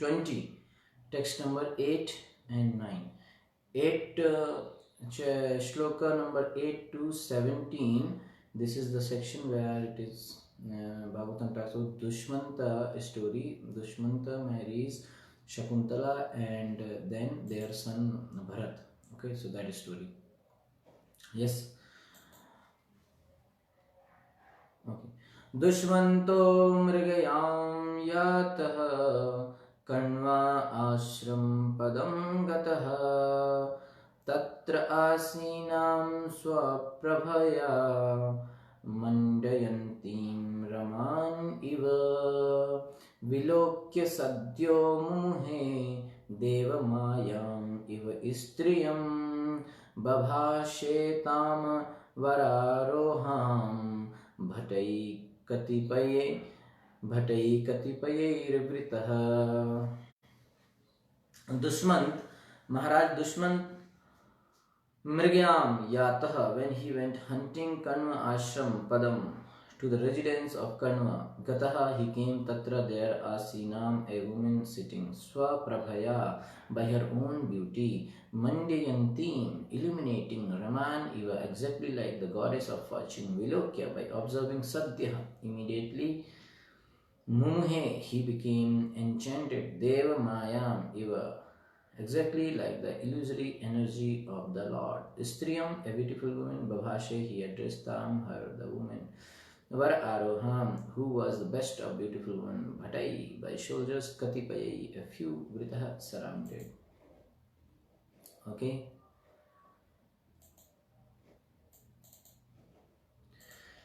20, text number 8 and 9. 8 shloka number 8 to 17. This is the section where it is Bhagavatam talks about Dushmanta story. Dushmanta marries Shakuntala and then their son Bharat. Okay, so that is story. Yes. Okay. दुष्मन्तो मृगयां यातः Kanva आश्रम पदं गतः तत्र आसीनां स्वप्रभया मण्डयन्तीं रमान् इव विलोक्य सद्यो मुमुहे देवमायाम् इव स्त्रियं बभाषे तां वरारोहां भटै कतिपयैर्वृतः. दुष्मंत, महाराज Dushmant मृगयाम यातः, when he went hunting Kanva ashram padam, to the residence of Kanva. Gataha, he came tatra, there asinam, a woman sitting, swaprabhaya, by her own beauty, mandayantim, illuminating, Raman iva, exactly like the goddess of fortune, Vilokya, by observing Sadhya, immediately Mumuhe, he became enchanted, Deva Mayam iva, exactly like the illusory energy of the Lord. Striyam, a beautiful woman, Babhashe, he addressed Tam, her, the woman. Var Aroham, who was the best of beautiful one, Bhatai, by soldiers, Katipayai, a few, Vritaha, surrounded. Okay.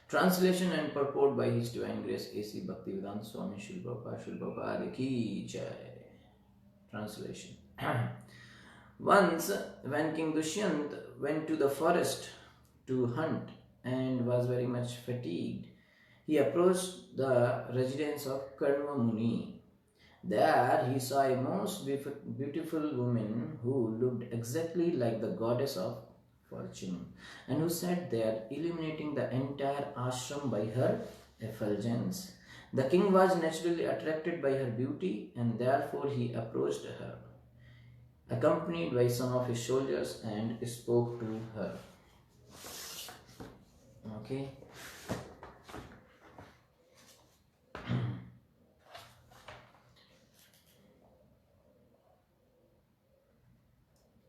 Translation and purport by His Divine Grace A.C. Bhaktivedanta Swami Srila Prabhupada Ki Jai. Translation. Once, when King Dushyant went to the forest to hunt and was very much fatigued, he approached the residence of Karma Muni. There he saw a most beautiful woman who looked exactly like the goddess of fortune and who sat there illuminating the entire ashram by her effulgence. The king was naturally attracted by her beauty and therefore he approached her, accompanied by some of his soldiers, and spoke to her. Okay.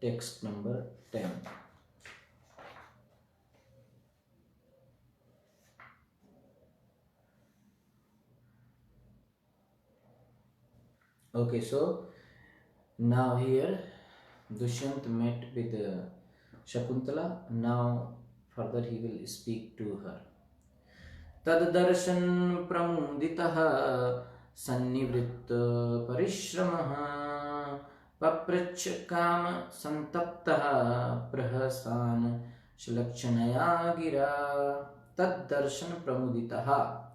Text number 10. Okay, so now here Dushyant met with Shakuntala. Now further he will speak to her. Tad darshan pramuditaha sannivritta parishramah paprach kama santaptaha prahasan shalakchanaya gira. Tad darshan pramuditaha,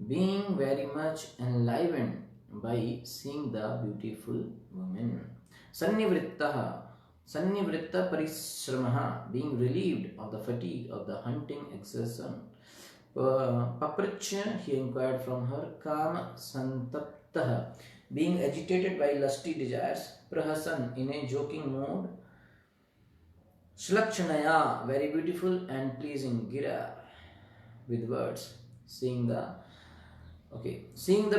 being very much enlivened by seeing the beautiful woman. Sannivritta parishramaha, being relieved of the fatigue of the hunting exertion. Paprachya, he inquired from her. Kama santaptaha, being agitated by lusty desires. Prahasan, in a joking mood. Shlakchanaya, very beautiful and pleasing. Gira, with words. Seeing the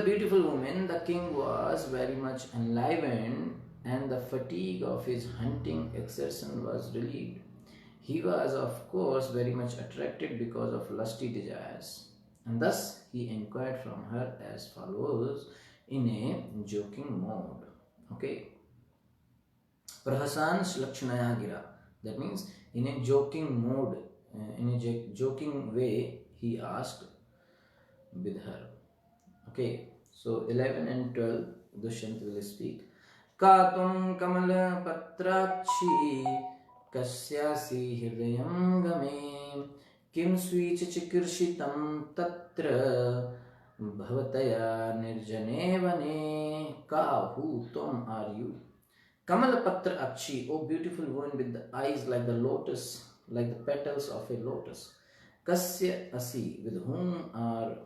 beautiful woman, the king was very much enlivened and the fatigue of his hunting exertion was relieved. He was, of course, very much attracted because of lusty desires, and thus he inquired from her as follows in a joking mode. Okay. Prahasan Shlakshanaaya Gira. That means in a joking mode, in a joking way, he asked with her. Okay, so 11 and 12, Dushyant will speak. Katum kamala patrakshi kasyasi hridayam game kim svicha chikirshitam tatra bhavataya nirjane vane. Ka, who, tom, are you? Kamala patra akshi, O beautiful woman with the eyes like the lotus, like the petals of a lotus. Kasya asi, with whom are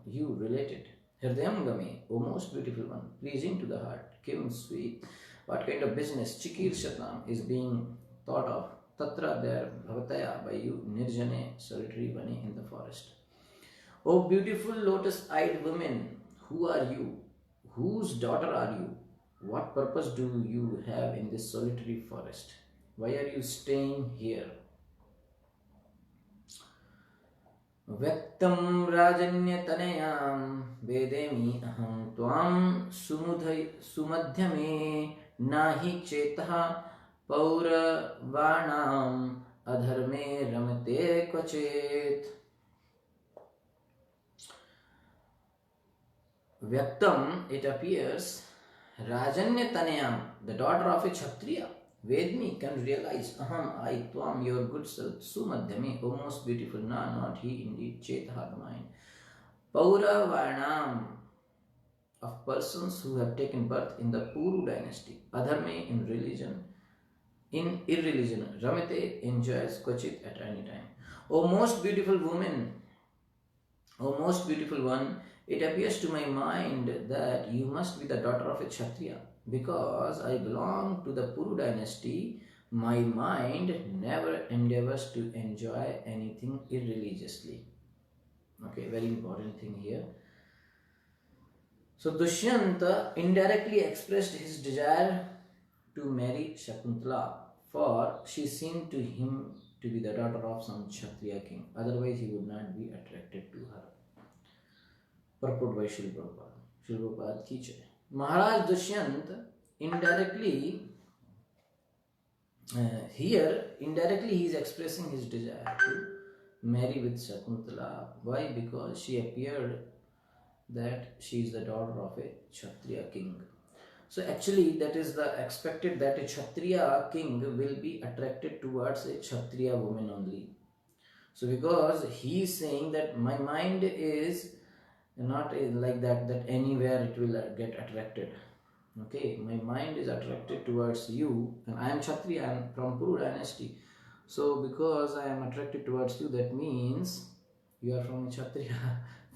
you related? Hridayam Game, O most beautiful one, pleasing to the heart, Kim sweet. What kind of business Chikir Shatam is being thought of? Tatra there Bhavataya by you, Nirjane, solitary Vani in the forest. O beautiful lotus eyed women, who are you? Whose daughter are you? What purpose do you have in this solitary forest? Why are you staying here? व्यक्तं राजन्यतनयां वेदेमि अहं त्वां सुमध्यमे नाहि चेतः पौरवाणाम् अधर्मे रमते क्वचित्. Vyaktam, it appears, Rajanyatanayam, the daughter of a Kshatriya, Vedmi can realize, Aham, I, Tvam, your good self, Sumadhyame, O most beautiful, Na, not he, indeed, Chetaha, the mind. Pauravanam, of persons who have taken birth in the Puru dynasty, Adharme in religion, in irreligion, Ramate enjoys Kvachit at any time. O most beautiful woman, O most beautiful one, it appears to my mind that you must be the daughter of a Kshatriya. Because I belong to the Puru dynasty, my mind never endeavors to enjoy anything irreligiously. Okay, very important thing here. So Dushyanta indirectly expressed his desire to marry Shakuntala, for she seemed to him to be the daughter of some Kshatriya king. Otherwise, he would not be attracted to her. Purport by Srila Prabhupada. Srila Prabhupada ki jai. Maharaj Dushyant indirectly, indirectly he is expressing his desire to marry with Shakuntala. Why? Because she appeared that she is the daughter of a Kshatriya king. So actually that is the expected that a Kshatriya king will be attracted towards a Kshatriya woman only. So because he is saying that my mind is not like that anywhere it will get attracted. Okay, my mind is attracted towards you, and I am Kshatriya, I am from Puru dynasty. So because I am attracted towards you, that means you are from a Kshatriya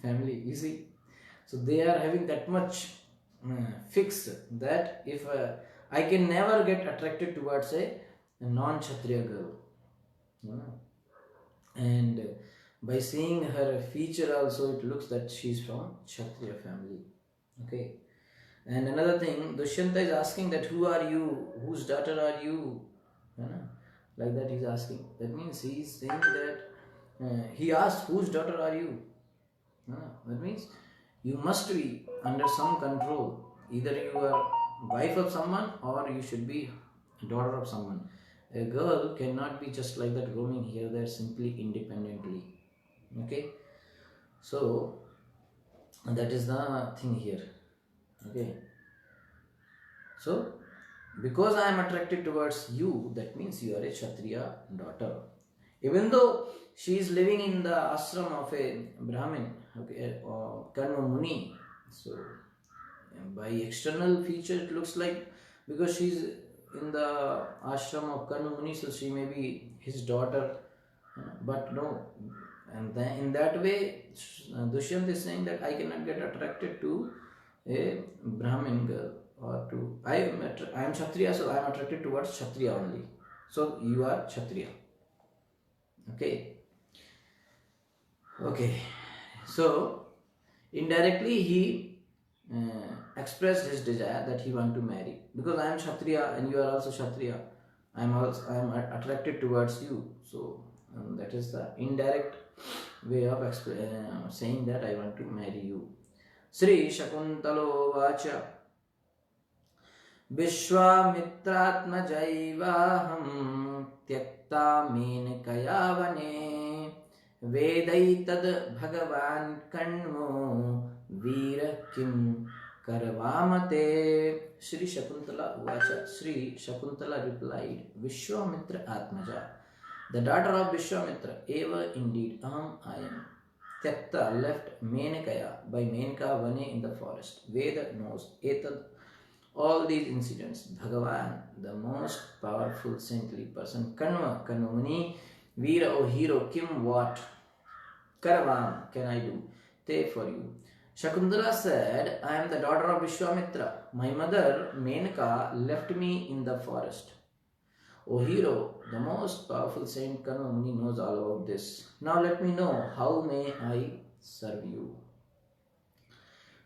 family, you see. So they are having that much fixed that if I can never get attracted towards a non-Kshatriya girl. And by seeing her feature also, it looks that she is from Kshatriya family. Okay. And another thing, Dushyanta is asking that who are you? Whose daughter are you? Like that he is asking. That means he is saying that he asked whose daughter are you? That means you must be under some control. Either you are wife of someone or you should be daughter of someone. A girl cannot be just like that roaming here there simply independently. Okay. So that is the thing here. Okay. So because I am attracted towards you, that means you are a Kshatriya daughter. Even though she is living in the ashram of a Brahmin, okay, or Karma Muni. So by external feature it looks like, because she is in the ashram of Karma Muni, so she may be his daughter, but no. And then in that way, Dushyant is saying that I cannot get attracted to a Brahmin girl, or to I am Kshatriya, so I am attracted towards Kshatriya only. So you are Kshatriya. Okay. So indirectly he expressed his desire that he want to marry, because I am Kshatriya and you are also Kshatriya. I am attracted towards you. So that is the indirect way of saying that I want to marry you. Sri Shakuntalo Vacha Vishwamitraatmajaivaham Tyakta Menakaya Vane Vedaitad Bhagavan Kanmo Veera Kim Karavamate. Sri Shakuntala Vacha. Sri Shakuntala replied, Vishwamitra Atmaja, the daughter of Vishwamitra, Eva indeed, Aham I am. Tyakta left Menakaya by Menka Vane in the forest. Veda knows Etad all these incidents. Bhagavan, the most powerful saintly person. Kanva, Kanumani, Veera, O hero, Kim, what? Karavam can I do? Te for you. Shakuntala said, I am the daughter of Vishwamitra. My mother, Menaka, left me in the forest. O hero, the most powerful saint Kanva Muni knows all about this. Now let me know, how may I serve you?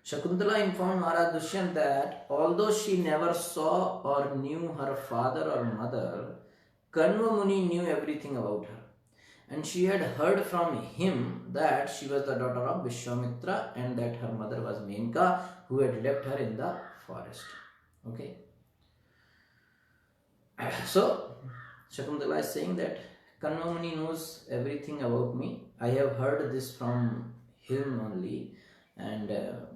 Shakuntala informed Maharaj Dushyant that although she never saw or knew her father or mother, Kanva Muni knew everything about her. And she had heard from him that she was the daughter of Vishwamitra and that her mother was Menka, who had left her in the forest. Okay. So, Shakuntala is saying that Kanva Muni knows everything about me. I have heard this from him only, and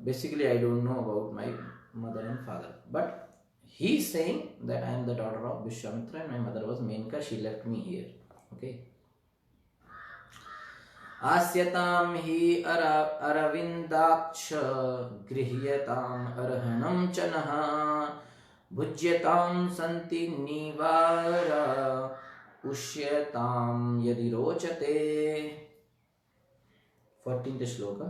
basically I don't know about my mother and father. But he is saying that I am the daughter of Vishwamitra and my mother was Menka. She left me here. Okay. आस्यतां हि अरविन्दाक्ष गृह्यताम् अर्हणं च नः भुज्यतां सन्ति निवार उष्यतां यदि रोचते 14th shloka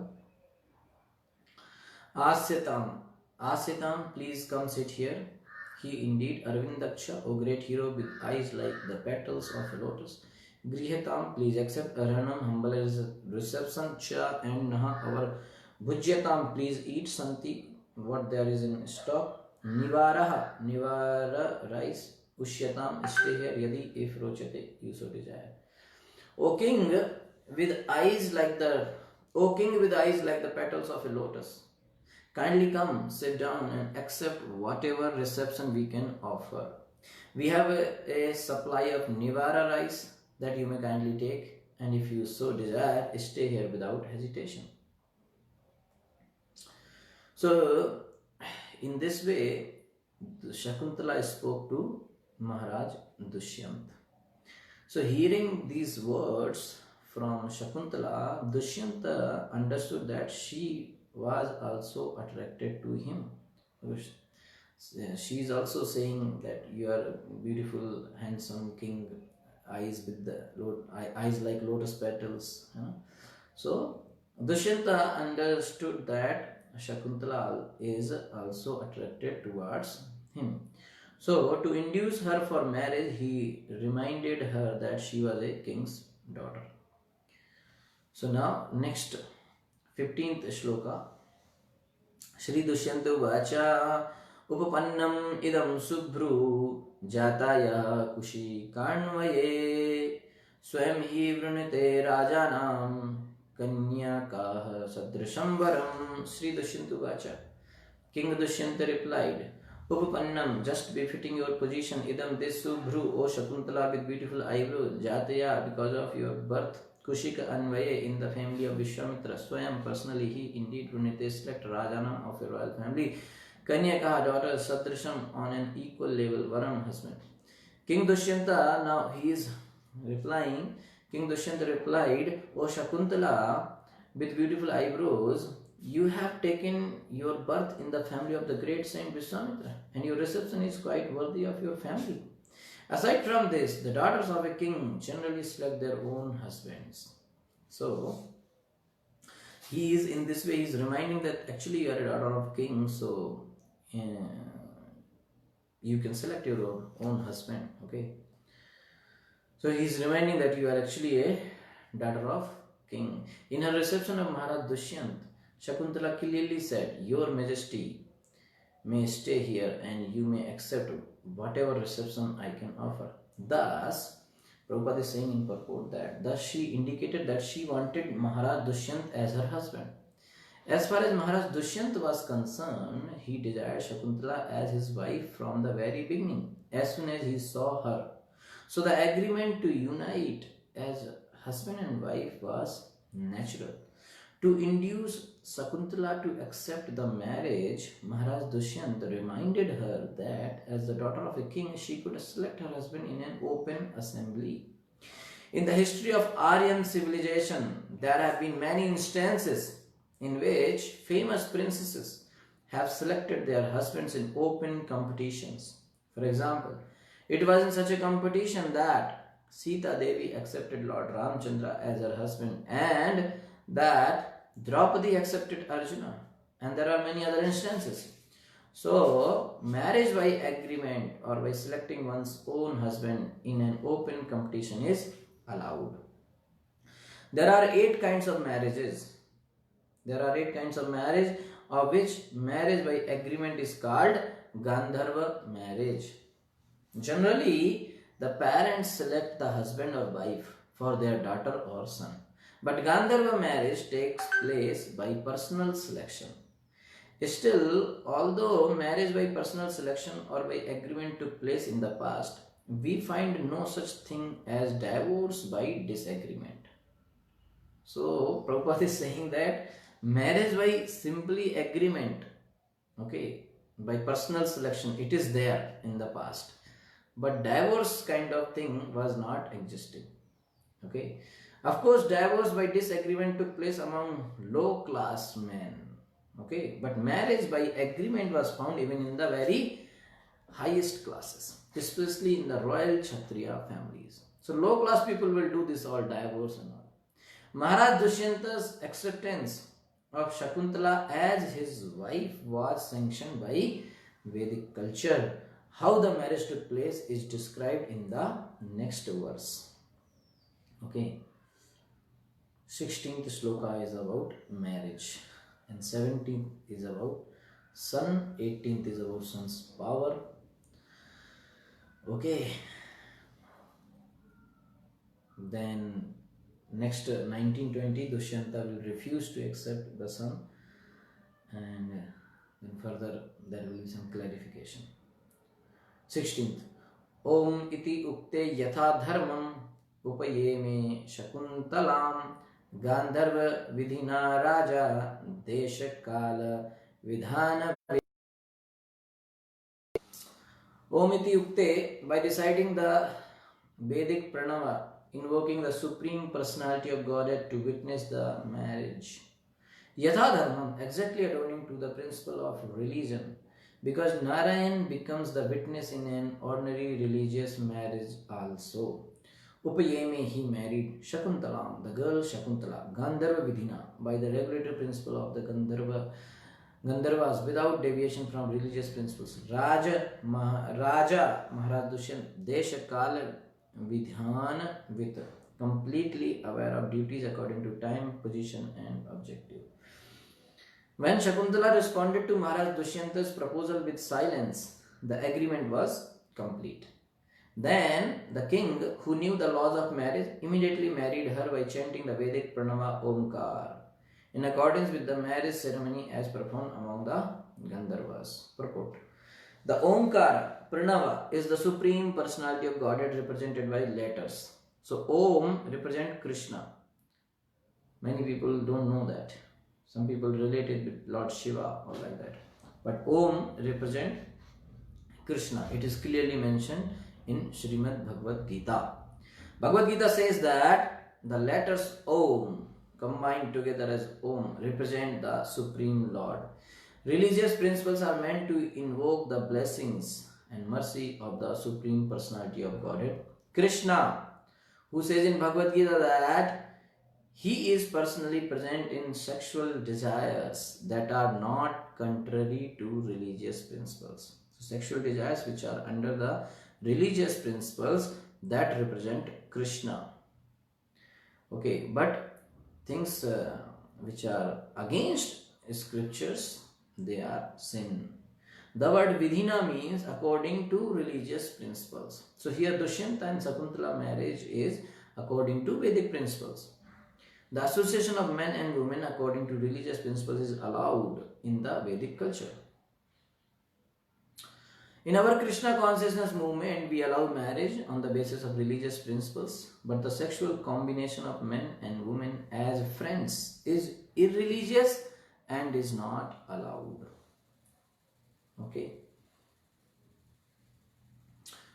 Asyatam, please come sit here. He indeed, Arvindaksha, O great hero with eyes like the petals of a lotus. Grihatam, please accept. Arhanam, humble reception. Cha and Naha, our Bhujyatam, please eat. Santi, what there is in stock. Nivaraha, Nivara, rice. Ushyatam, stay here. Yadi, if rochate, you so desire. O king with eyes like the petals of a lotus, kindly come, sit down and accept whatever reception we can offer. We have a supply of Nivara rice that you may kindly take, and if you so desire, stay here without hesitation. So, in this way, Shakuntala spoke to Maharaj Dushyant. So, hearing these words from Shakuntala, Dushyant understood that she was also attracted to him. She is also saying that you are a beautiful, handsome king, eyes with the eyes like lotus petals. So Dushyanta understood that Shakuntala is also attracted towards him. So to induce her for marriage, he reminded her that she was a king's daughter. So now next 15th shloka. Shri Dushyanta vacha उपपन्नम इदम सुभ्रु जाताय कुशी कान्वये स्वयं ही वृणते राजानां कन्याकाः सदृशं वरम. Sri Dushyanta vacha. King Dushyanta replied, Upapannam, just befitting your position, idam, this subhru, O Shakuntala with beautiful eyebrows, jataya, because of your birth, Kushika Anvaye, in the family of Vishwamitra, Swayam, personally he indeed Vrinite, select Rajanam of a royal family, Kanyaka, daughter, Sadrisham, on an equal level, Varam, husband. King Dushyanta, now he is replying, King Dushyanta replied, O Shakuntala, with beautiful eyebrows, you have taken your birth in the family of the great saint Vishwamitra, and your reception is quite worthy of your family. Aside from this, the daughters of a king generally select their own husbands. So, he is in this way, he is reminding that actually you are a daughter of a king, so you can select your own husband. Okay. So, he is reminding that you are actually a daughter of king. In her reception of Maharaj Dushyant, Shakuntala clearly said, Your Majesty may stay here and you may accept whatever reception I can offer. Thus, Prabhupada is saying in purport that thus she indicated that she wanted Maharaj Dushyant as her husband. As far as Maharaj Dushyant was concerned, he desired Shakuntala as his wife from the very beginning, as soon as he saw her. So the agreement to unite as husband and wife was natural. To induce Shakuntala to accept the marriage, Maharaj Dushyant reminded her that as the daughter of a king, she could select her husband in an open assembly. In the history of Aryan civilization, there have been many instances in which famous princesses have selected their husbands in open competitions. For example, it was in such a competition that Sita Devi accepted Lord Ramchandra as her husband and that Draupadi accepted Arjuna. and there are many other instances. So, marriage by agreement or by selecting one's own husband in an open competition is allowed. There are 8 kinds of marriages. There are 8 kinds of marriage, of which marriage by agreement is called Gandharva marriage. Generally, the parents select the husband or wife for their daughter or son. But Gandharva marriage takes place by personal selection. Still, although marriage by personal selection or by agreement took place in the past, we find no such thing as divorce by disagreement. So, Prabhupada is saying that marriage by simply agreement, okay, by personal selection, it is there in the past. But divorce kind of thing was not existing. Okay. Of course, divorce by disagreement took place among low class men. Okay, but marriage by agreement was found even in the very highest classes, especially in the royal Kshatriya families. So low class people will do this all divorce and all. Maharaj Dushyanta's acceptance of Shakuntala as his wife was sanctioned by Vedic culture. How the marriage took place is described in the next verse. Okay, 16th sloka is about marriage, and 17th is about sun, 18th is about sun's power. Okay, then next 1920 Dushyanta will refuse to accept the sun, and then further there will be some clarification. 16th, Om iti ukte yatha dharmam upayeme shakuntalam Gandharva vidhina raja deshakala vidhana. Om iti ukte, by reciting the Vedic pranava, invoking the Supreme Personality of Godhead to witness the marriage. Yatha dharmam, exactly according to the principle of religion, because Narayan becomes the witness in an ordinary religious marriage also. Upayeme, he married Shakuntalam, the girl Shakuntala, Gandharva Vidhina, by the regulative principle of the Gandharvas without deviation from religious principles. Raja Maharaj Dushyant, Desha Kala Vidhan, with completely aware of duties according to time, position and objective. When Shakuntala responded to Maharaj Dushyanta's proposal with silence, the agreement was complete. Then the king, who knew the laws of marriage, immediately married her by chanting the Vedic pranava Omkar, in accordance with the marriage ceremony as performed among the Gandharvas. Purport: the Omkara pranava is the Supreme Personality of Godhead represented by letters. So Om represents Krishna. Many people don't know that. Some people relate it with Lord Shiva or like that. But Om represents Krishna. It is clearly mentioned in Srimad Bhagavad Gita. Bhagavad Gita says that the letters Om combined together as Om represent the Supreme Lord. Religious principles are meant to invoke the blessings and mercy of the Supreme Personality of Godhead, Krishna, who says in Bhagavad Gita that he is personally present in sexual desires that are not contrary to religious principles. So sexual desires which are under the religious principles, that represent Krishna. Okay, but things which are against scriptures, they are sin. The word vidhina means according to religious principles. So here Dushyanta and Shakuntala marriage is according to Vedic principles. The association of men and women according to religious principles is allowed in the Vedic culture. In our Krishna consciousness movement, we allow marriage on the basis of religious principles, but the sexual combination of men and women as friends is irreligious and is not allowed. Okay.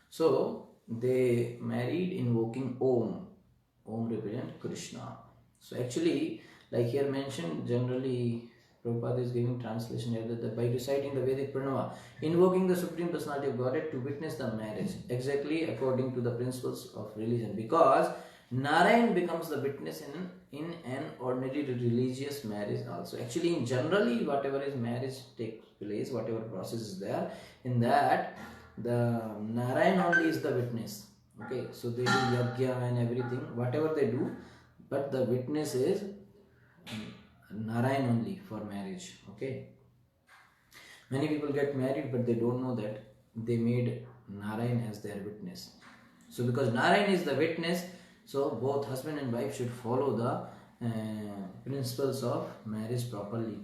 So, they married invoking Om. Om represents Krishna. So, actually, like here mentioned, generally Prabhupada is giving translation here that by reciting the Vedic pranava, invoking the Supreme Personality of Godhead to witness the marriage, exactly according to the principles of religion. Because Narayan becomes the witness in an ordinary religious marriage also. Actually, in generally, whatever is marriage takes place, whatever process is there, in that the Narayan only is the witness. Okay, so they do yajna and everything, whatever they do, but the witness is Narayan only for marriage. Okay, many people get married, but they don't know that they made Narayan as their witness. So, because Narayan is the witness, so both husband and wife should follow the principles of marriage properly.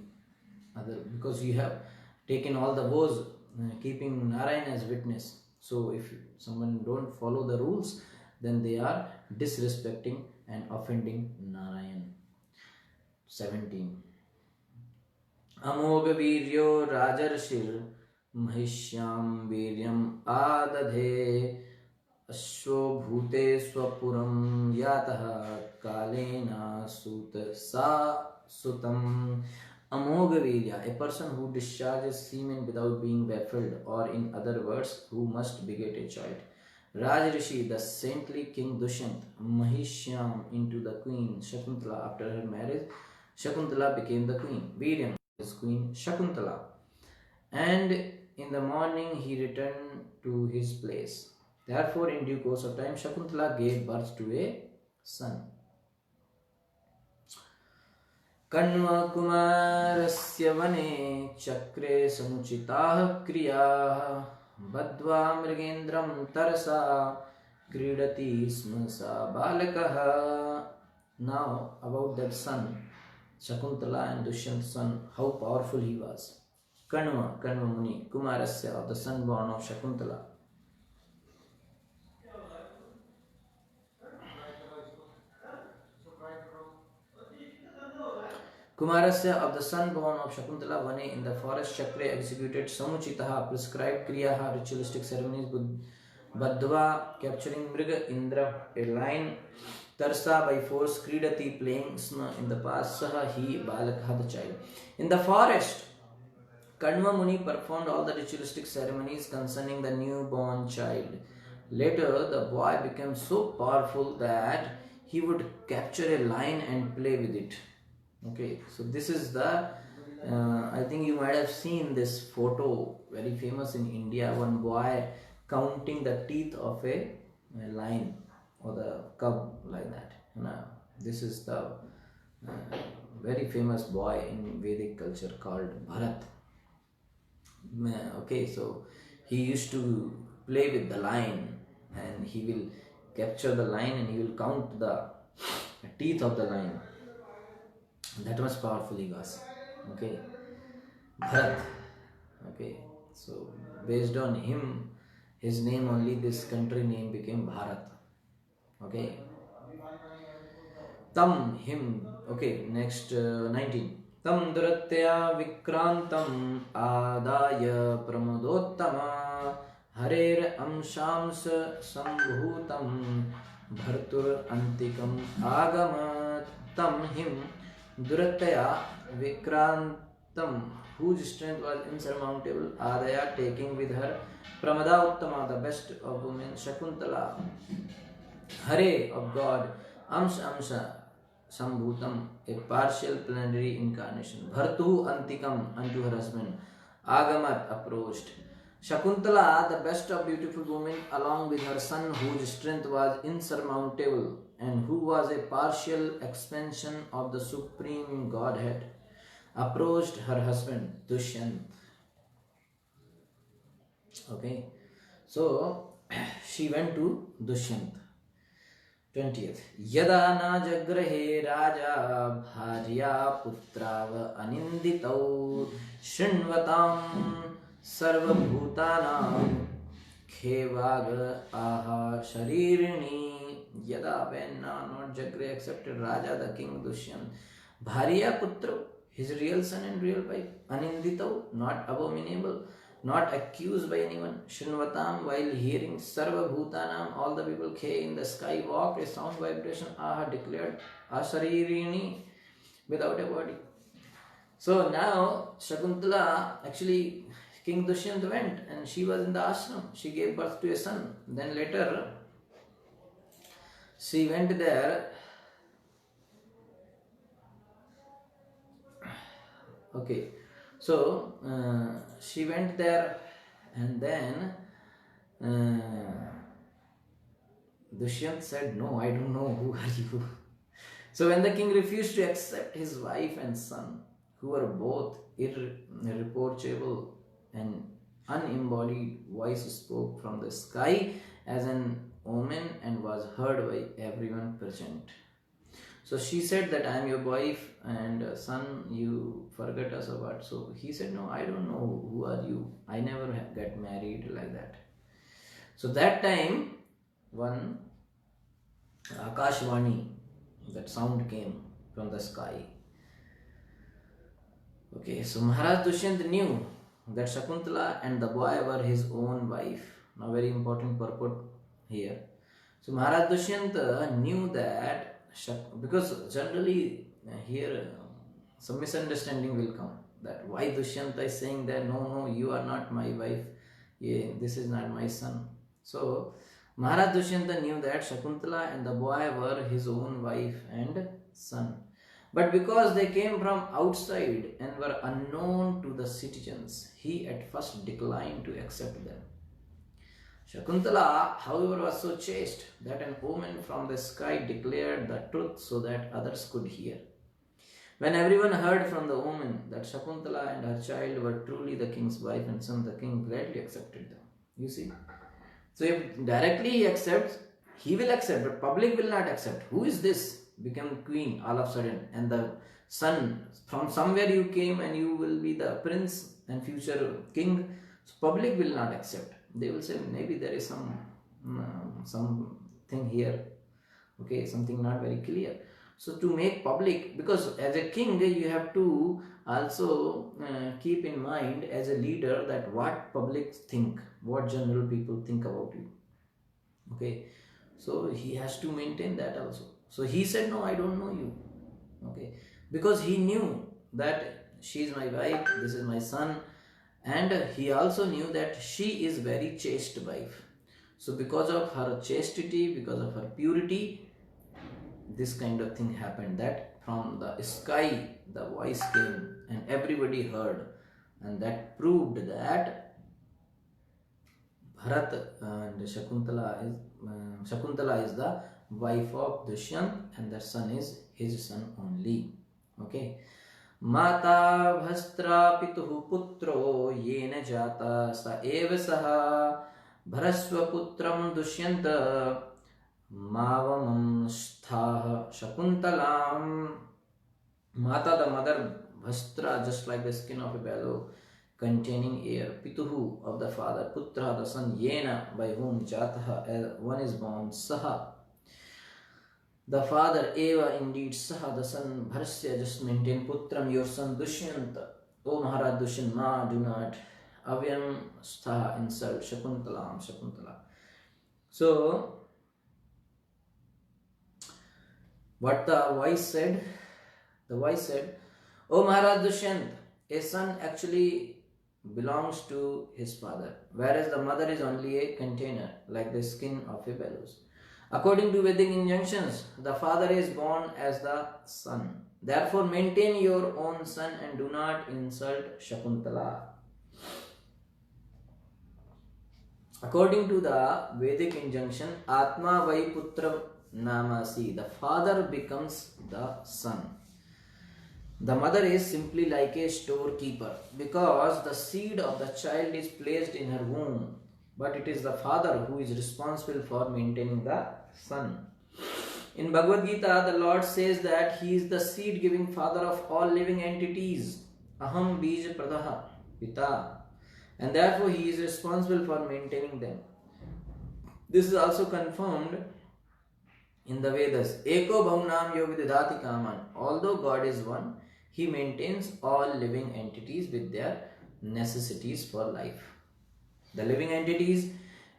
Because you have taken all the vows keeping Narayan as witness. So, if someone don't follow the rules, then they are disrespecting and offending Narayan. 17. अमोघ वीर्यो राजर्षिर महिष्यां वीर्यम् आदधे अश्वो भूते स्वपुरं यातः कालेन सुत सा sutam. Amogha virya, a person who discharges semen without being baffled, or in other words, who must beget a child. Rajrishi, the saintly king Dushyant, Mahishyam into the queen Shakuntala. After her marriage, Shakuntala became the queen. Viryam is queen Shakuntala. And in the morning he returned to his place. Therefore, in due course of time, Shakuntala gave birth to a son. कण्वकुमारस्य वने चक्रे समुचिताः क्रियाः बद्ध्वा मृगेन्द्रं तरसा क्रीडति स्म सा बालकः. Now about that son, Shakuntala and Dushyant's son, how powerful he was. Kanva Muni, Kumarasya, of the son born of Shakuntala. Kumarasya, of the son born of Shakuntala, Vane, in the forest, Chakre executed Samuchitaha, prescribed Kriyaha, ritualistic ceremonies, Badhva, capturing Mriga Indra, a lion, Tarsa, by force, Kridati, playing Sna, in the past, Saha, he, Balakha, the child. In the forest, Kanva Muni performed all the ritualistic ceremonies concerning the newborn child. Later, the boy became so powerful that he would capture a lion and play with it. Okay, so this is the I think you might have seen this photo, very famous in India, one boy counting the teeth of a lion or the cub, like that. This is the very famous boy in Vedic culture called Bharat. Okay, so he used to play with the lion, and he will capture the lion and he will count the teeth of the lion. That much powerful he was. Okay, Bharat. Okay, so based on him, his name only, this country name became Bharat. Okay, tam, him. Okay, next 19. Tam duratya vikrantam adaya pramodottama harer amshams sambhutam bhartur antikam agamat. Tam, him, Durataya Vikrantam, whose strength was insurmountable, Adaya, taking with her Pramada Uttama, the best of women, Shakuntala, Hare, of God, Amsha Sambhutam, a partial plenary incarnation, Bhartu Antikam, unto her husband, Agamat, approached. Shakuntala, the best of beautiful women, along with her son, whose strength was insurmountable and who was a partial expansion of the Supreme Godhead, approached her husband Dushyant. Okay, so she went to Dushyant. 20th. Yada na jagrahe raja bharya putrav aninditau shinvatam sarvabhutanam khevag aha sharirini. Yada, when not Jagre accepted Raja, the king Dushyant, Bharya Putra, his real son and real wife, Aninditau, not abominable, not accused by anyone, Shinvatam, while hearing Sarva Bhutanam, all the people Khe in the sky walked, a sound vibration, Aha declared, Asharirini, without a body. So now Shakuntala, actually King Dushyant went and she was in the ashram, she gave birth to a son. Then later She went there. Okay, so she went there, and then Dushyant said, "No, I don't know who are you." So when the king refused to accept his wife and son, who were both irreproachable, an unembodied voice spoke from the sky as an omen and was heard by everyone present. So she said that I am your wife and son, you forget us or what? So he said, no, I don't know who are you. I never get married like that. So that time, one Akashvani, that sound came from the sky. Okay, so Maharaj Dushyant knew that Shakuntala and the boy were his own wife. Now, very important purport here. So Maharaj Dushyant knew that because generally here some misunderstanding will come, that why Dushyanta is saying that no, you are not my wife, yeah, this is not my son. So Maharaj Dushyanta knew that Shakuntala and the boy were his own wife and son. But because they came from outside and were unknown to the citizens, he at first declined to accept them. Shakuntala, however, was so chaste that an omen from the sky declared the truth so that others could hear. When everyone heard from the omen that Shakuntala and her child were truly the king's wife and son, the king gladly accepted them. You see? So if directly he accepts, he will accept, but public will not accept. Who is this? Become queen all of a sudden, and the son, from somewhere you came and you will be the prince and future king. So public will not accept. They will say maybe there is something here, okay, something not very clear. So to make public, because as a king you have to also keep in mind as a leader that what public think, what general people think about you, okay. So he has to maintain that also. So he said, no, I don't know you, okay, because he knew that she is my wife, this is my son. And he also knew that she is very chaste wife. So because of her chastity, because of her purity, this kind of thing happened, that from the sky the voice came and everybody heard, and that proved that Bharat and Shakuntala is the wife of Dushyant and the son is his son only. Okay. माता भस्त्रा पितुः पुत्रो येन जाता स एव सः भरस्वपुत्रं Dushyant मावमं स्थाः Shakuntalam. Mata, the mother, Bhastra, just like the skin of a bellow, containing air. Pituhu, of the father. Putra, the son. Yena, by whom. Jataha, one is born. Saha, the father. Eva, indeed. Saha, the son. Bharasya, just maintain. Putram, your son. Dushyanta, O Maharaj Dushyant, ma, do not. Avyam, stha, insult. Shakuntalam, Shakuntala. So, what the voice said? The voice said, O Maharaj Dushyant, a son actually belongs to his father, whereas the mother is only a container, like the skin of a bellows. According to Vedic injunctions, the father is born as the son. Therefore, maintain your own son and do not insult Shakuntala. According to the Vedic injunction, Atma Vai Putra Namasi, the father becomes the son. The mother is simply like a storekeeper because the seed of the child is placed in her womb, but it is the father who is responsible for maintaining the son. In Bhagavad Gita, the Lord says that he is the seed giving father of all living entities. Aham bija pradaha pita. And therefore he is responsible for maintaining them. This is also confirmed in the Vedas. Eko bhaunam yo vididhati kaman. Although God is one, he maintains all living entities with their necessities for life. The living entities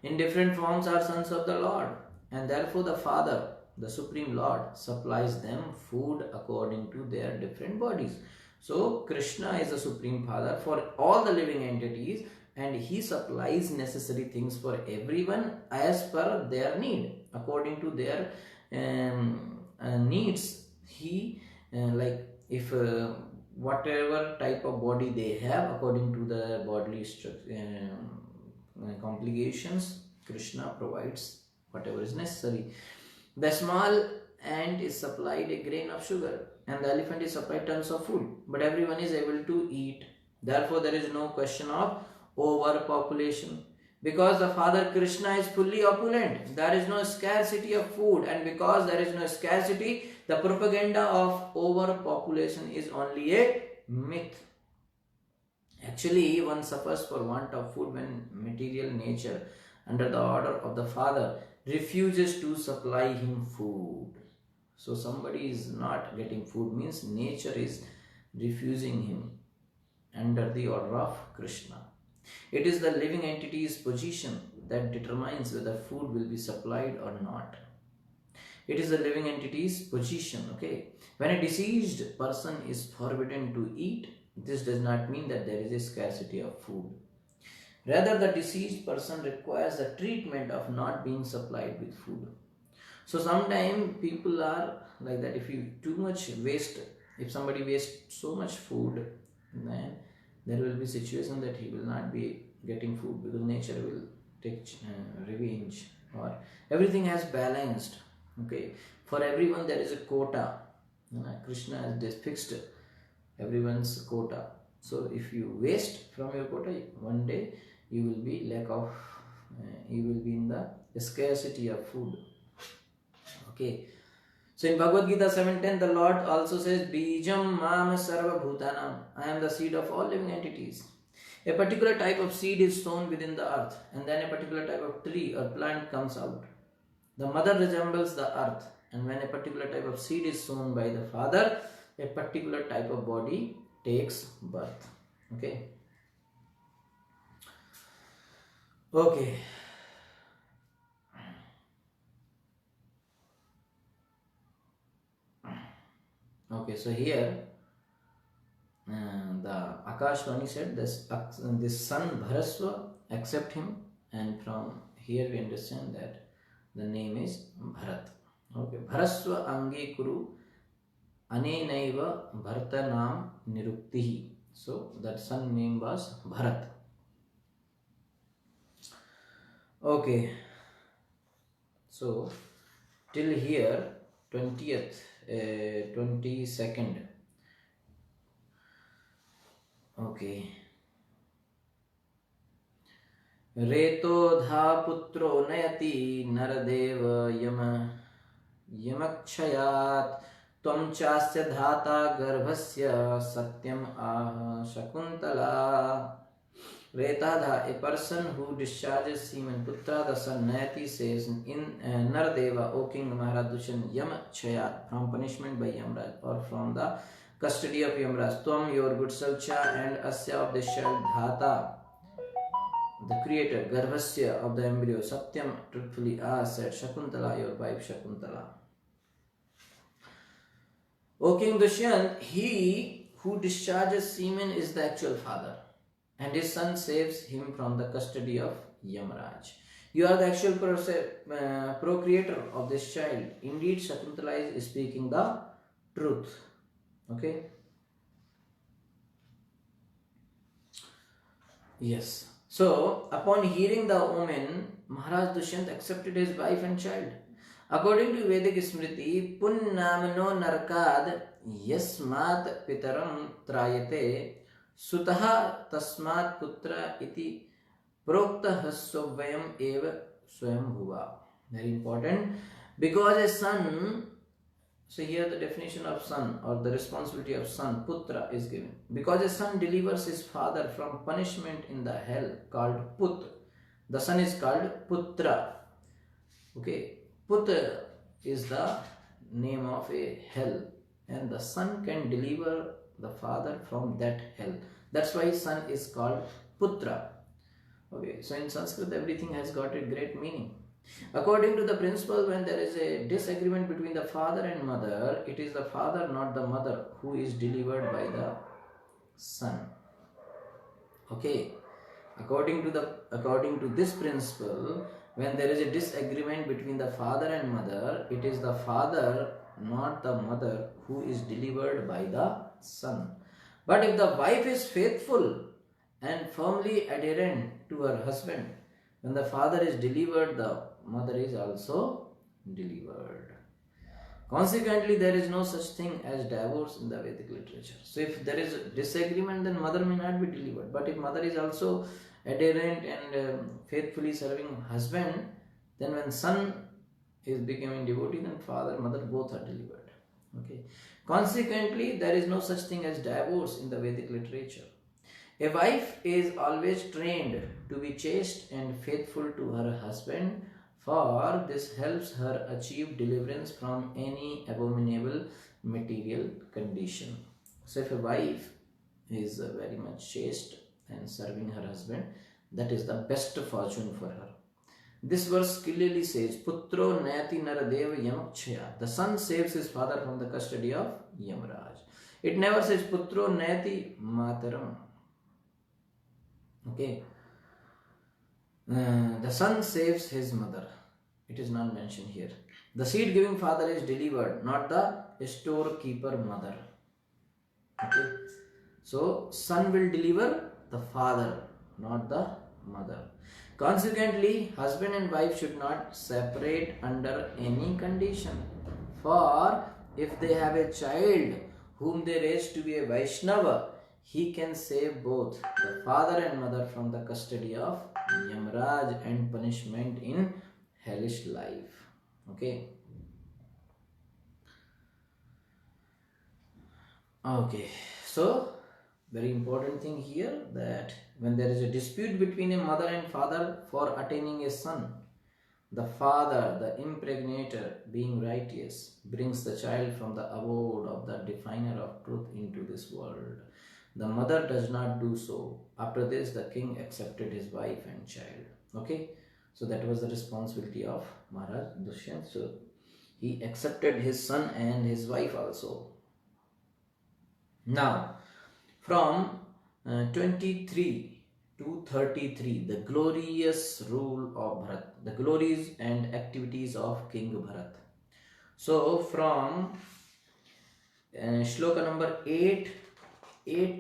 in different forms are sons of the Lord, and therefore the Father, the Supreme Lord, supplies them food according to their different bodies. So Krishna is the Supreme Father for all the living entities, and he supplies necessary things for everyone as per their need, according to their needs, he like if whatever type of body they have according to the bodily complications, Krishna provides whatever is necessary. The small ant is supplied a grain of sugar, and the elephant is supplied tons of food, but everyone is able to eat. Therefore, there is no question of overpopulation. Because the Father Krishna is fully opulent, there is no scarcity of food, and because there is no scarcity, the propaganda of overpopulation is only a myth. Actually, one suffers for want of food when material nature, under the order of the Father, refuses to supply him food. So, somebody is not getting food means nature is refusing him under the order of Krishna. It is the living entity's position that determines whether food will be supplied or not. It is the living entity's position, okay? When a deceased person is forbidden to eat, this does not mean that there is a scarcity of food. Rather, the deceased person requires the treatment of not being supplied with food. So sometimes people are like that. If you too much waste, if somebody wastes so much food, then there will be situation that he will not be getting food because nature will take revenge, or everything has balanced. Okay, for everyone there is a quota. Krishna has fixed everyone's quota. So if you waste from your quota, one day you will be lack of, you will be in the scarcity of food. Okay. So in Bhagavad Gita 7:10, the Lord also says, Bijam Mam Sarva Bhutanam. I am the seed of all living entities. A particular type of seed is sown within the earth, and then a particular type of tree or plant comes out. The mother resembles the earth, and when a particular type of seed is sown by the father, a particular type of body takes birth. Okay. Okay. Okay, so here the Akashvani said this son Bharasva, accept him, and from here we understand that the name is Bharat. Okay, Bharasva Angi Kuru Anenaiva Bharata Nam Niruktihi. So that son name was Bharat. Okay, so till here 22nd. Okay. Reto dha putro nayati naradev yamakshayat tvam chasya dhata garbhasya satyam ah shakuntala. Retadha, a person who discharges semen, putra the son, Nayati says in Naradeva, O King Maharaj Dushyant, Yam Chayat, from punishment by Yamraj or from the custody of Yamraj, Tvam, your good Salcha, and Asya of this child, Dhata, the creator, Garbhasya of the embryo, Satyam, truthfully, said Shakuntala, your wife Shakuntala. O King Dushyant, he who discharges semen is the actual father, and his son saves him from the custody of Yamraj. You are the actual procreator of this child. Indeed, Shakuntala is speaking the truth. Okay? Yes. So, upon hearing the omen, Maharaj Dushyant accepted his wife and child. According to Vedic Smriti, Punnamano Narkad Yasmat Pitaram Trayate Sutaha Tasmat Putra iti Prokta Hasovayam Eva Swayam Bhuva. Very important. Because a son, so here the definition of son or the responsibility of son, Putra, is given. Because a son delivers his father from punishment in the hell called Put. The son is called Putra. Okay. Putra is the name of a hell, and the son can deliver the father from that hell. That's why son is called Putra. Okay, so in Sanskrit everything has got a great meaning. According to the principle, when there is a disagreement between the father and mother, it is the father, not the mother, who is delivered by the son. Okay, According to this principle, when there is a disagreement between the father and mother, it is the father, not the mother, who is delivered by the son. But if the wife is faithful and firmly adherent to her husband, when the father is delivered, the mother is also delivered. Consequently, there is no such thing as divorce in the Vedic literature. So, if there is a disagreement, then mother may not be delivered. But if mother is also adherent and faithfully serving husband, then when son is becoming devotee, then father, mother both are delivered. Okay. Consequently, there is no such thing as divorce in the Vedic literature. A wife is always trained to be chaste and faithful to her husband, for this helps her achieve deliverance from any abominable material condition. So, if a wife is very much chaste and serving her husband, that is the best fortune for her. This verse clearly says, Putro Nayati Naradeva Yamakshaya. The son saves his father from the custody of Yamaraj. It never says Putro Nayati Mataram. Okay. The son saves his mother. It is not mentioned here. The seed giving father is delivered, not the storekeeper mother. Okay. So, son will deliver the father, not the mother. Consequently, husband and wife should not separate under any condition. For if they have a child whom they raise to be a Vaishnava, he can save both the father and mother from the custody of Yamaraj and punishment in hellish life. Okay. Okay. So, very important thing here, that when there is a dispute between a mother and father for attaining a son, the father, the impregnator, being righteous, brings the child from the abode of the definer of truth into this world. The mother does not do so. After this, the king accepted his wife and child. Okay, so that was the responsibility of Maharaj Dushyant. So he accepted his son and his wife also. Now, from 23 to 33, the glorious rule of Bharat, the glories and activities of King Bharat. So, from shloka number 8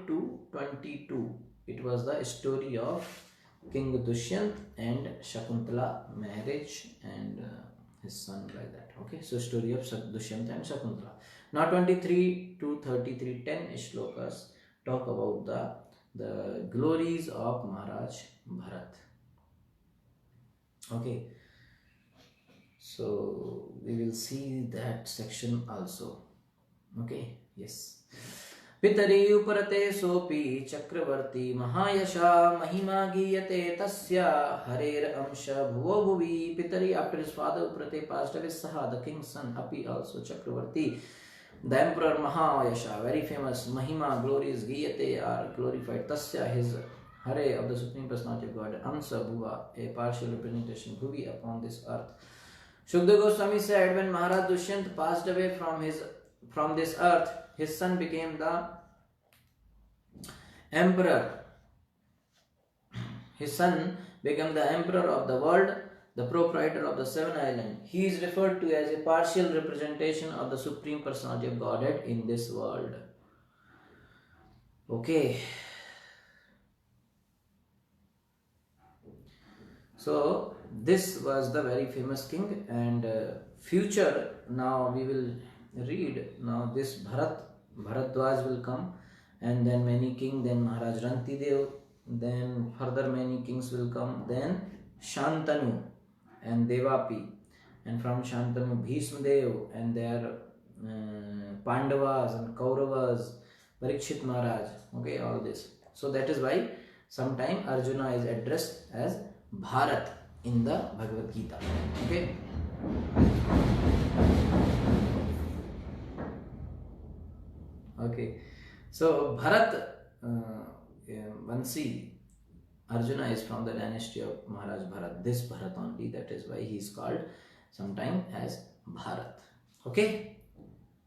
to 22, it was the story of King Dushyant and Shakuntala marriage and his son, like that. Okay, so story of Dushyant and Shakuntala. Now 23 to 33, 10 shlokas talk about the glories of Maharaj Bharat. Okay, so we will see that section also. Okay, yes. पितरी उपरते सोपि चक्रवर्ती महायशा महिमा गीयते तस्या हरेर अंश भुवो भुवि. Pitari, after his father Uprate passed away, Saha, the king's son, Api also Chakravarti, the emperor Mahayasha, very famous, Mahima, glories, Giyate are glorified, Tasya, his Hare of the Supreme Personality of God, Amsa Bhuva, a partial representation, Bhuvi, upon this earth. Shukdev Goswami said, when Maharaj Dushyant passed away from this earth, his son became the emperor. His son became the emperor of the world, the proprietor of the seven islands. He is referred to as a partial representation of the Supreme Personality of Godhead in this world. Okay. So, this was the very famous king, and future, now we will read. Now this Bharadwaj will come, and then many king, then Maharaj Rantidev, then further many kings will come, then Shantanu and Devapi, and from Shantanu Bhishmadev and their Pandavas and Kauravas, Parikshit Maharaj, okay, all this. So that is why sometime Arjuna is addressed as Bharat in the Bhagavad Gita. Okay. Okay. So Bharat Vansi, Arjuna is from the dynasty of Maharaj Bharat. This Bharat only, that is why he is called sometime as Bharat. Okay.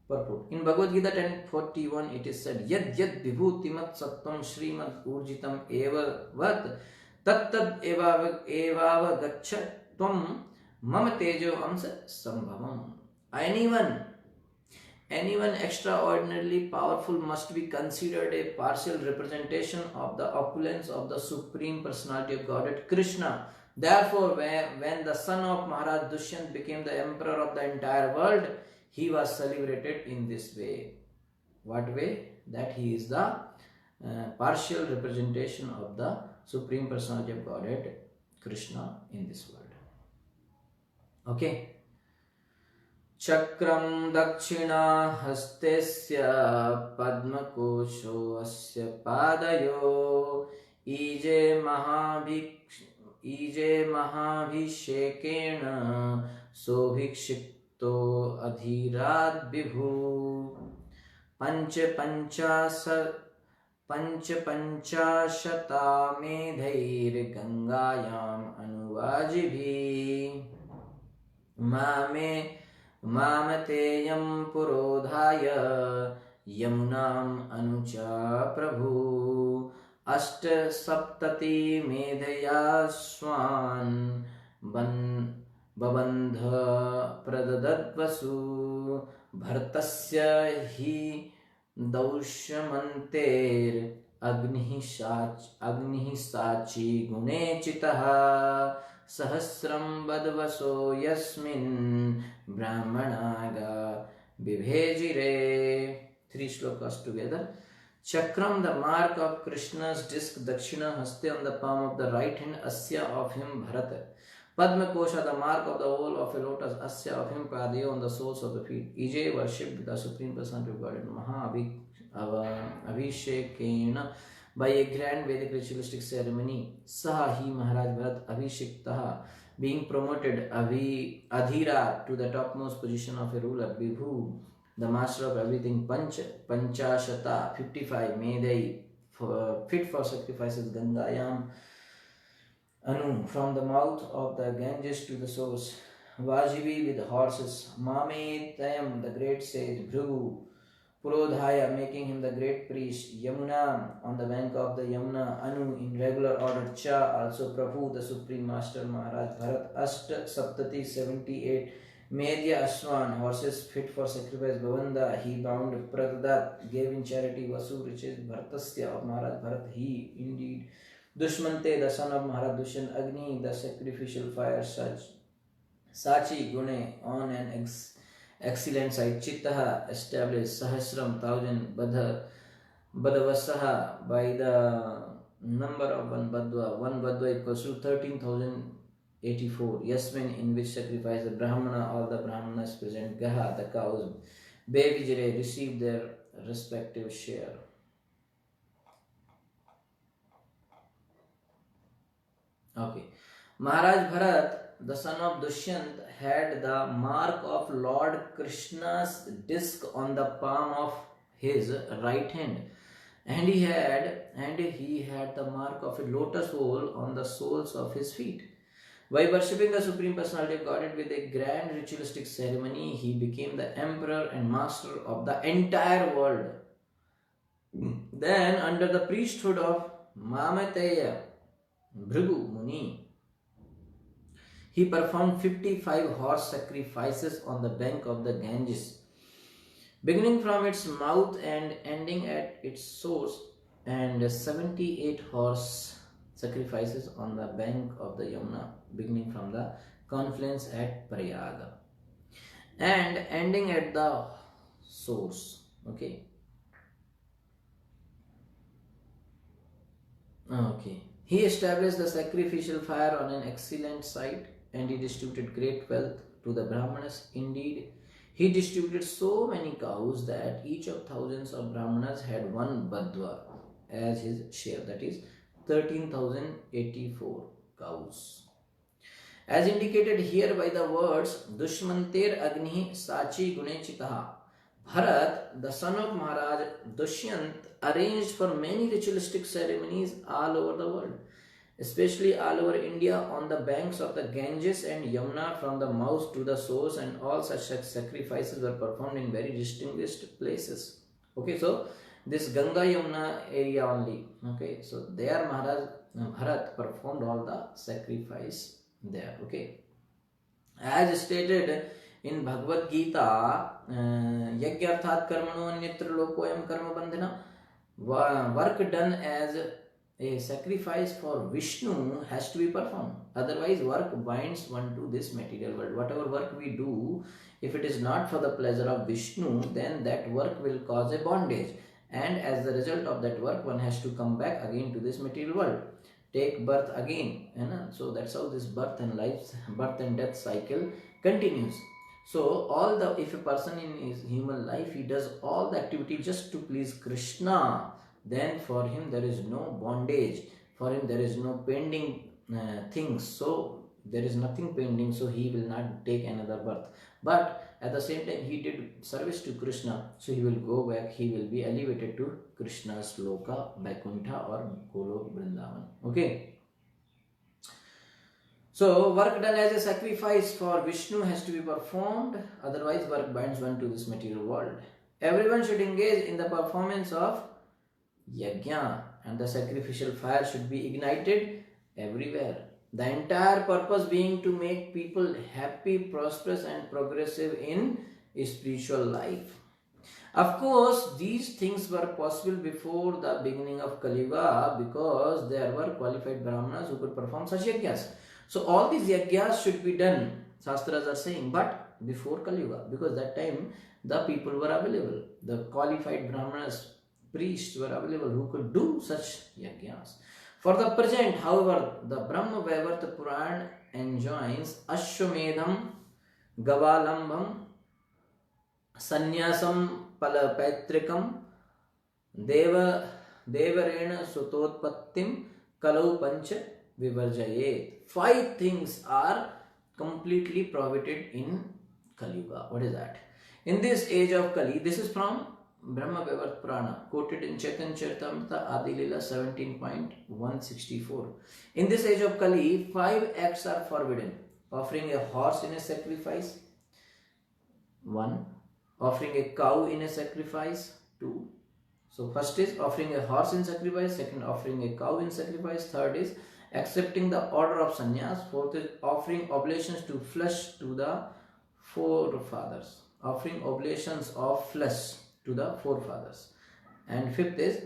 Purport. In Bhagavad Gita 10:41 it is said, Yad Yad Vibhutimat Sattvam Srimad Urjitam Eva Vat तत्तद् एवावगच्छ त्वं मम तेजो अंश संभवम्. Anyone extraordinarily powerful must be considered a partial representation of the opulence of the Supreme Personality of Godhead, Krishna. Therefore, when the son of Maharaj Dushyant became the emperor of the entire world, he was celebrated in this way. What way? That he is the partial representation of the Supreme Personality of Godhead, Krishna, in this world. Okay. चक्रं दक्षिणाहस्तस्य पद्मकोशो अस्य पादयो EJ महाभिषेकेण सोभिक्षिप्तो अधीराद् विभु पञ्चपञ्चाशतामेधैर्गङ्गायाम् अनुवाजिभिः मामतेयं पुरोधाय यमुनाम् अनुचा प्रभु अष्टसप्तति मेधया स्वान् बबन्ध प्रददद्वसु भर्तस्य हि दौष्यमन्तेर् अग्निः साची गुणे चितः सहस्रं वद्वसो यस्मिन् ब्राह्मणागा विभेजिरे. 3 shlokas together. Chakram, the mark of Krishna's disc, Dakshina Haste, on the palm of the right hand, Asya of him, Bharata. Padma Kosha, the mark of the whole of a lotus, Asya of him, Padayo, on the soles of the feet. Ije worshipped the Supreme Personality of God, Maha Abhishekena, by a grand Vedic ritualistic ceremony. Saha hi Maharaj Bharat Abhishektaha, being promoted Adhira to the topmost position of a ruler. Vibhu, the master of everything. Panchashata, 55. Medai, fit for sacrifices. Gangayam Anu, from the mouth of the Ganges to the source. Vajivi, with horses. Mame Tayam, the great sage. Bhrigu, Purodhaya, making him the great priest. Yamuna, on the bank of the Yamuna. Anu, in regular order. Cha, also Prabhu, the supreme master. Maharaj Bharat. Ashta Saptati, 78. Medya Ashwan, horses fit for sacrifice. Bhavanda, he bound. Pradadat, gave in charity. Vasu, riches. Bhartasya, of Maharaj Bharat, he indeed. Dushmante, the son of Maharaj Dushyant. Agni, the sacrificial fire. Sachi, Gune, on an excellent side. Chittaha, established. Sahasram, 1,000. Badavasaha, by the number of one Badwa. One Badwa equals to 13,084. Yasmin, in which sacrifice the Brahmana, all the Brahmanas present. Gaha, the cows. Bevijire, receive their respective share. Okay. Maharaj Bharat, the son of Dushyant, had the mark of Lord Krishna's disc on the palm of his right hand, and he had the mark of a lotus hole on the soles of his feet. By worshipping the Supreme Personality of Godhead with a grand ritualistic ceremony, he became the emperor and master of the entire world. Then, under the priesthood of Mamateya Bhrigu Muni, he performed 55 horse sacrifices on the bank of the Ganges, beginning from its mouth and ending at its source, and 78 horse sacrifices on the bank of the Yamuna, beginning from the confluence at Prayaga and ending at the source. Okay. He established the sacrificial fire on an excellent site, and he distributed great wealth to the Brahmanas. Indeed, he distributed so many cows that each of thousands of Brahmanas had one Badwa as his share, that is 13,084 cows. As indicated here by the words Dushmanter Agni Sachi Gune Chitaha, Bharat, the son of Maharaj Dushyant, arranged for many ritualistic ceremonies all over the world, especially all over India, on the banks of the Ganges and Yamuna, from the mouth to the source, and all such sacrifices were performed in very distinguished places. Okay, so this Ganga Yamuna area only. Okay, so there Maharaj Bharat performed all the sacrifice there. Okay, as stated in Bhagavad Gita, Yagyarthat karmano anyatra lokoyam karma bandhana. Work done as a sacrifice for Vishnu has to be performed. Otherwise, work binds one to this material world. Whatever work we do, if it is not for the pleasure of Vishnu, then that work will cause a bondage. And as the result of that work, one has to come back again to this material world, take birth again. So that's how this birth and death cycle continues. So if a person in his human life, he does all the activity just to please Krishna, then for him there is no bondage, for him there is no pending things. So there is nothing pending, so he will not take another birth. But at the same time, he did service to Krishna, so he will go back, he will be elevated to Krishna's Loka, Vaikuntha or Golok Vrindavan. Okay. So work done as a sacrifice for Vishnu has to be performed, otherwise work binds one to this material world. Everyone should engage in the performance of yajna, and the sacrificial fire should be ignited everywhere. The entire purpose being to make people happy, prosperous and progressive in spiritual life. Of course, these things were possible before the beginning of Kali Yuga, because there were qualified Brahmanas who could perform such yajnas. So all these yajnas should be done, Shastras are saying, but before Kali Yuga, because that time the people were available. The qualified Brahmanas, priests were available who could do such yajnas. For the present, however, the Brahma Vaivarta Puran enjoins Ashwamedham, Gavalambam, Sannyasam Palapaitrikam, Devarena Sutotpattim, Kalau Pancha Vivarjayet. 5 things are completely prohibited in Kali Yuga. What is that? In this age of Kali, this is from Brahma Vaivarta Purana, quoted in Chaitanya Charitamrita Adi Lila 17.164. In this age of Kali, 5 acts are forbidden. Offering a horse in a sacrifice, 1. Offering a cow in a sacrifice, 2. So first is offering a horse in sacrifice, second offering a cow in sacrifice, third is accepting the order of sannyas, fourth is offering oblations to flesh to the forefathers, offering oblations of flesh to the forefathers, and fifth is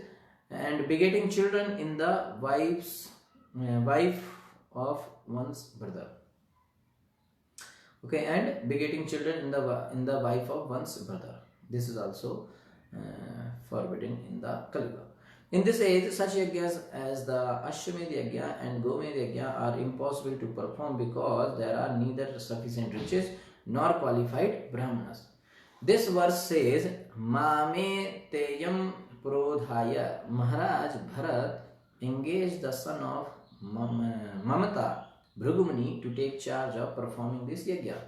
and begetting children in the wife of one's brother. Okay, and begetting children in the wife of one's brother. This is also forbidden in the Kali Yuga. In this age, such yajnas as the Ashwamedh yajna and Gomedh yajna are impossible to perform because there are neither sufficient riches nor qualified brahmanas. This verse says, Mame Teyam Prodhaya. Maharaj Bharat engaged the son of Mamata, Bhrugumani, to take charge of performing this yajna.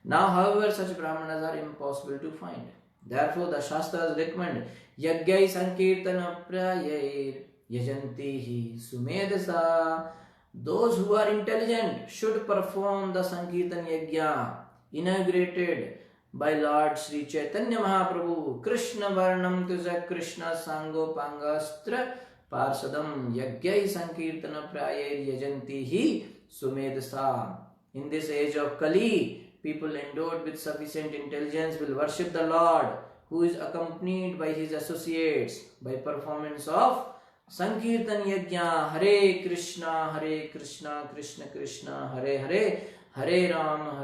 Now, however, such brahmanas are impossible to find. Therefore, the Shastras recommend Yagyai Sankirtana Prayair Yajantihi Sumedasa. Those who are intelligent should perform the Sankirtan Yajna inaugurated by Lord Sri Chaitanya Mahaprabhu. Krishna Varnam Tuja Krishna Sango Pangastra Parsadam Yagyai Sankirtana Prayair Yajantihi Sumedasa. In this age of Kali, people endowed with sufficient intelligence will worship the Lord, who is accompanied by his associates by performance of Sankirtan Yajna. Hare Krishna, Krishna Krishna, Hare Hare, Hare Ram,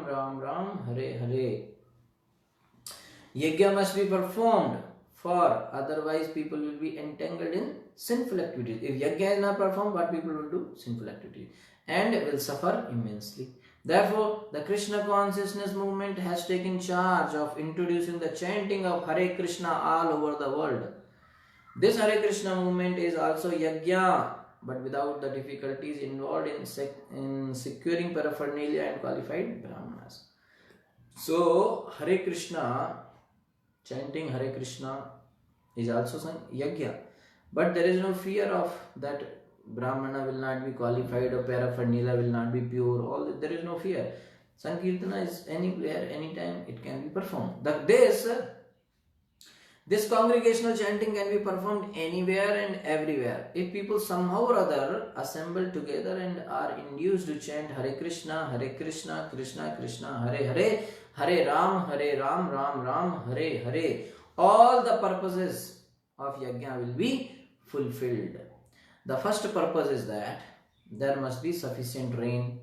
Ram Ram, Hare Hare. Yajna must be performed, for otherwise people will be entangled in sinful activities. If yajna is not performed, what people will do? Sinful activities, and will suffer immensely. Therefore, the Krishna consciousness movement has taken charge of introducing the chanting of Hare Krishna all over the world. This Hare Krishna movement is also yajna, but without the difficulties involved in securing paraphernalia and qualified brahmanas. So, Hare Krishna, chanting Hare Krishna is also yajna, but there is no fear of that Brahmana will not be qualified or paraphernalia will not be pure. There is no fear. Sankirtana is anywhere, anytime it can be performed. This congregational chanting can be performed anywhere and everywhere. If people somehow or other assemble together and are induced to chant Hare Krishna, Krishna Krishna, Hare Hare, Hare Ram, Ram Ram, Hare Hare, all the purposes of yajna will be fulfilled. The first purpose is that there must be sufficient rain.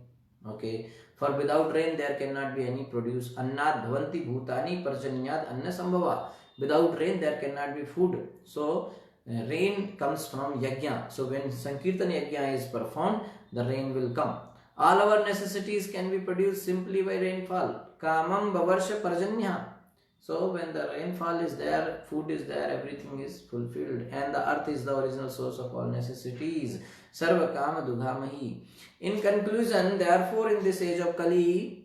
Okay, for without rain there cannot be any produce. Annad bhavanti bhutani parjanyad anna sambhava. Without rain there cannot be food. So rain comes from yajna. So when Sankirtan yajna is performed, the rain will come. All our necessities can be produced simply by rainfall. Kamam bhavarsha parjanya. So when the rainfall is there, food is there, everything is fulfilled, and the earth is the original source of all necessities. Sarva kama dugamahi. In conclusion, therefore, in this age of Kali,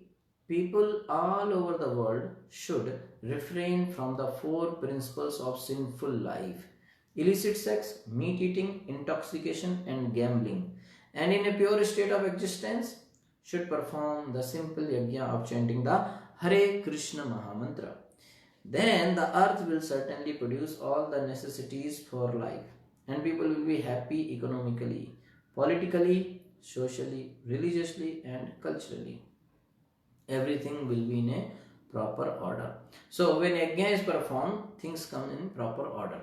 people all over the world should refrain from the four principles of sinful life: illicit sex, meat eating, intoxication, and gambling, and in a pure state of existence should perform the simple yajna of chanting the Hare Krishna Mahamantra. Then the earth will certainly produce all the necessities for life, and people will be happy economically, politically, socially, religiously, and culturally. Everything will be in a proper order. So when yajna is performed, things come in proper order.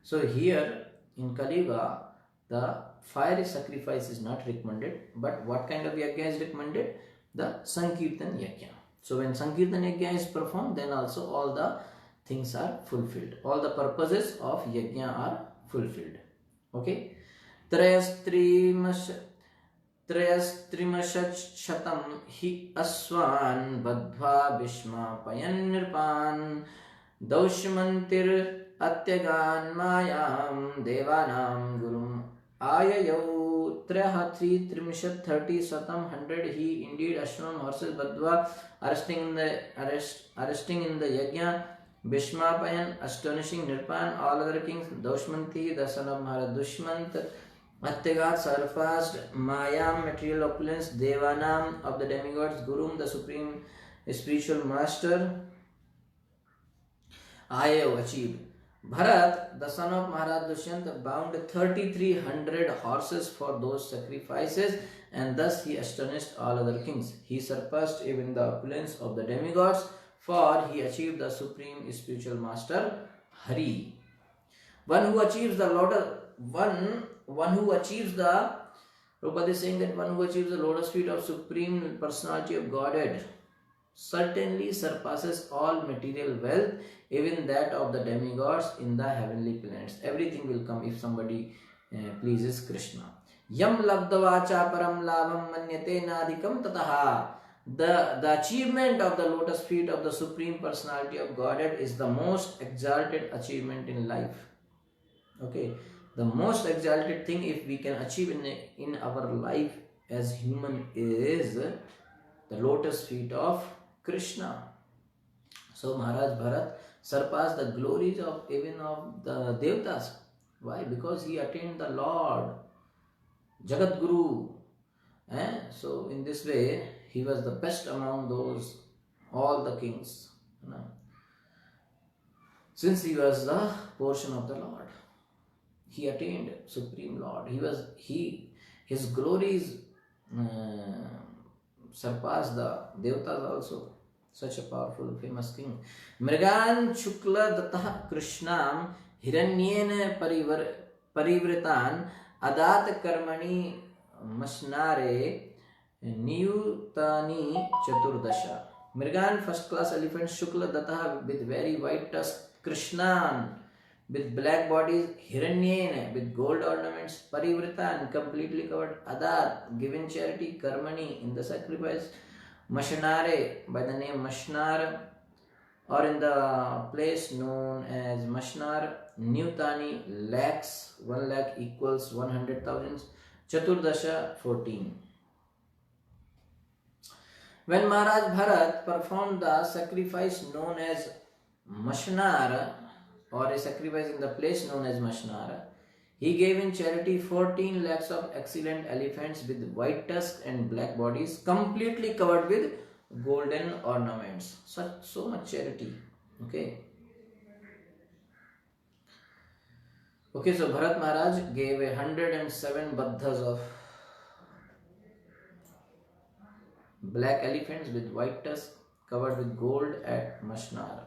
So here in Kali Yuga, the fire sacrifice is not recommended, but what kind of yajna is recommended? The Sankirtan yajna. So when Sankirtan yajna is performed, then also all the things are fulfilled. All the purposes of yajna are fulfilled. Okay. Trayastrimashchatam hi aswan badhva bhishmapayan nirpan daushmantir atyagan mayam devanam gurum ayayau Trahati Trimshat 30 Satam 100 he indeed Ashwam horses Badva arresting in the yajna Bhishmapayan astonishing Nirpan all other kings Daushmanti the son of Maharaj Dushmant Atyagat surpassed Mayam material opulence Devanam of the demigods Gurum the supreme spiritual master Ayav achieved. Bharat, the son of Maharaj Dushyant, bound 3,300 horses for those sacrifices, and thus he astonished all other kings. He surpassed even the opulence of the demigods, for he achieved the supreme spiritual master Hari. One who achieves the Prabhupada is saying that one who achieves the lotus feet of supreme personality of Godhead certainly surpasses all material wealth, even that of the demigods in the heavenly planets. Everything will come if somebody pleases Krishna. Yam labdavacha param labham manyate nadikam tataha. The achievement of the lotus feet of the supreme personality of Godhead is the most exalted achievement in life. Okay, the most exalted thing if we can achieve in our life as human is the lotus feet of Krishna. So Maharaj Bharat surpassed the glories of even of the Devatas. Why? Because he attained the Lord, Jagat Guru. So in this way, he was the best among all the kings. Since he was the portion of the Lord, he attained Supreme Lord. His glories surpassed the Devatas also. Such a powerful, famous king. Mrigan Shukla Dattah Krishnam Hiranyena Parivritan Adat Karmani Mashnare Niyutani Chaturdasha. Mrigan, first class elephant, Shukla Dattah with very white tusk, Krishnan with black bodies, Hiranyena with gold ornaments, Parivritan completely covered, Adat given charity, Karmani in the sacrifice, Mashnare by the name Mashnar or in the place known as Mashnar, Newtani lakhs, 1 lakh equals 100,000, Chaturdasha 14. When Maharaj Bharat performed the sacrifice known as Mashnar or a sacrifice in the place known as Mashnar, he gave in charity 14 lakhs of excellent elephants with white tusks and black bodies, completely covered with golden ornaments. So much charity. Okay. Okay, so Bharat Maharaj gave 107 baddhas of black elephants with white tusks covered with gold at Mashnar.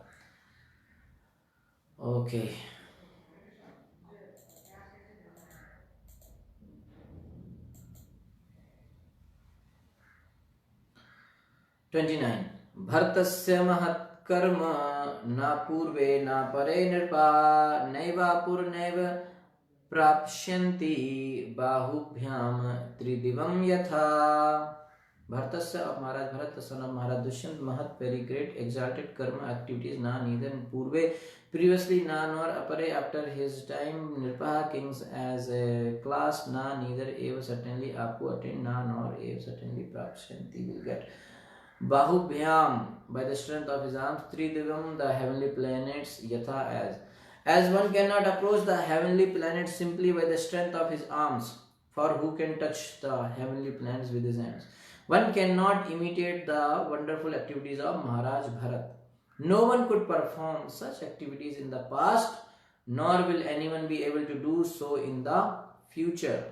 Okay. 29. भरतस्य महत्कर्म न पूर्वे न परे नृपा नैवापुर्नैव प्राप्स्यन्ति बाहुभ्याम त्रिदिवम यथा. Bhartasya of Maharaj Bharat, the son of Maharaj Dushyant, Mahat, very great, exalted karma activities, na neither in Purve, previously, na nor apare after his time, Nirpaha kings as a class, na neither eva certainly apu attain, na nor eva certainly prapshanti will get. Bahubhyam, by the strength of his arms, Tridivam, the heavenly planets, yatha as one cannot approach the heavenly planets simply by the strength of his arms, for who can touch the heavenly planets with his hands? One cannot imitate the wonderful activities of Maharaj Bharat. No one could perform such activities in the past, nor will anyone be able to do so in the future.